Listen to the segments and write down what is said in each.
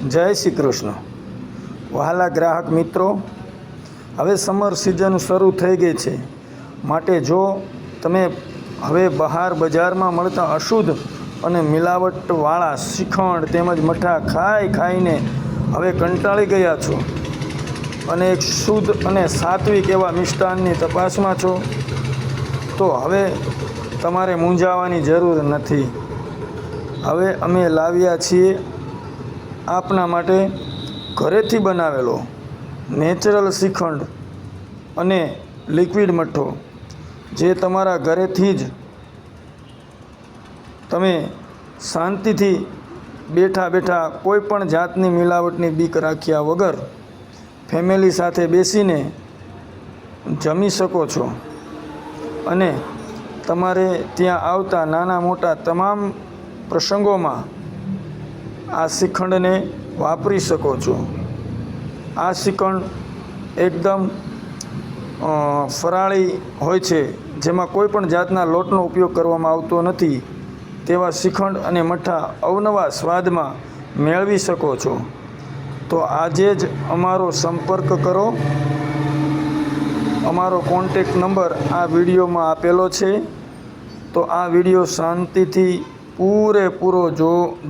જય શ્રી કૃષ્ણ. વહાલા ગ્રાહક મિત્રો, હવે સમર સિઝન શરૂ થઈ ગઈ છે, માટે જો તમે હવે બહાર બજારમાં મળતા અશુદ્ધ અને મિલાવટવાળા શ્રીખંડ તેમજ મઠા ખાઈને હવે કંટાળી ગયા છો અને એક શુદ્ધ અને સાત્વિક એવા મિષ્ટાનની તપાસમાં છો, તો હવે તમારે મૂંઝાવાની જરૂર નથી. હવે અમે લાવ્યા છીએ આપના માટે ઘરેથી બનાવેલો નેચરલ શ્રીખંડ અને લિક્વિડ મઠ્ઠો, જે તમારા ઘરેથી જ તમે શાંતિથી બેઠા બેઠા કોઈ પણ જાતની મિલાવટની બીક રાખ્યા વગર ફેમિલી સાથે બેસીને જમી શકો છો અને તમારે ત્યાં આવતા નાના મોટા તમામ પ્રસંગોમાં આ શ્રીખંડને વાપરી શકો છો. આ શ્રીખંડ એકદમ ફરાળી હોય છે, જેમાં કોઈ પણ જાતના લોટનો ઉપયોગ કરવામાં આવતો નથી. તેવા શ્રીખંડ અને મઠ્ઠા અવનવા સ્વાદમાં મેળવી શકો છો. તો આજે જ અમારો સંપર્ક કરો. અમારો કોન્ટેક્ટ નંબર આ વિડીયોમાં આપેલો છે. તો આ વિડીયો શાંતિથી પૂરેપૂરો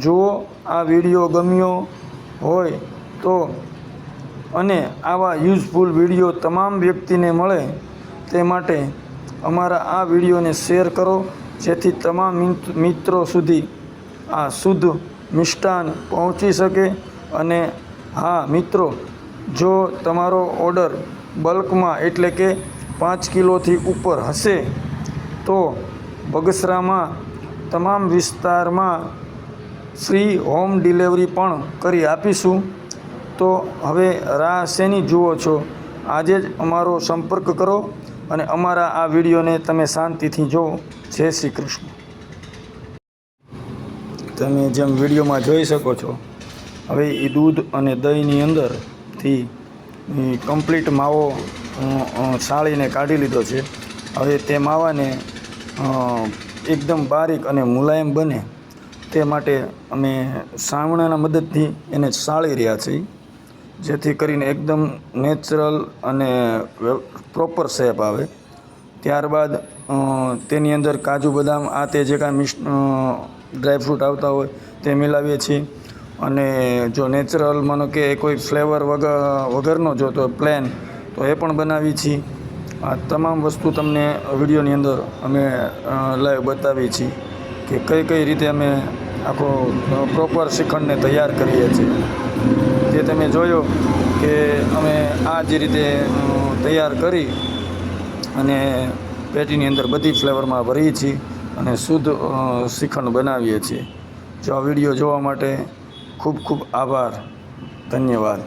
જુઓ. આ વિડીયો ગમ્યો હોય તો અને આવા યુઝફુલ વિડીયો તમામ વ્યક્તિને મળે તે માટે અમારા આ વિડીયોને શેર કરો, જેથી તમામ મિત્રો સુધી આ શુદ્ધ મિષ્ટાન પહોંચી શકે. અને હા મિત્રો, જો તમારો ઓર્ડર બલ્કમાં એટલે કે 5 કિલોથી ઉપર હશે તો બગસરામાં તમામ વિસ્તારમાં ફ્રી હોમ ડિલિવરી પણ કરી આપીશું. તો હવે રાહ શેની જુઓ છો? આજે જ અમારો સંપર્ક કરો અને અમારા આ વિડીયોને તમે શાંતિથી જુઓ. જય શ્રી કૃષ્ણ. તમે જેમ વિડીયોમાં જોઈ શકો છો, હવે એ દૂધ અને દહીંની અંદરથી કમ્પ્લીટ માવો છાળીને કાઢી લીધો છે. હવે તે માવાને એકદમ બારીક અને મુલાયમ બને તે માટે અમે સાવણાના મદદથી એને સાળી રહ્યા છીએ, જેથી કરીને એકદમ નેચરલ અને પ્રોપર શેપ આવે. ત્યારબાદ તેની અંદર કાજુ બદામ આ તે જે કાંઈ ડ્રાયફ્રૂટ આવતા હોય તે મિલાવીએ છીએ. અને જો નેચરલ માનો કે કોઈ ફ્લેવર વગરનો જોતો પ્લેન, તો એ પણ બનાવીએ છીએ. આ તમામ વસ્તુ તમને વિડીયોની અંદર અમે લાઈવ બતાવીએ છીએ કે કઈ કઈ રીતે અમે આખો પ્રોપર શ્રીખંડને તૈયાર કરીએ છીએ. જે તમે જોયો કે અમે આ જ રીતે તૈયાર કરી અને પેટીની અંદર બધી ફ્લેવરમાં ભરીએ છીએ અને શુદ્ધ શ્રીખંડ બનાવીએ છીએ. જો આ વિડીયો જોવા માટે ખૂબ ખૂબ આભાર. ધન્યવાદ.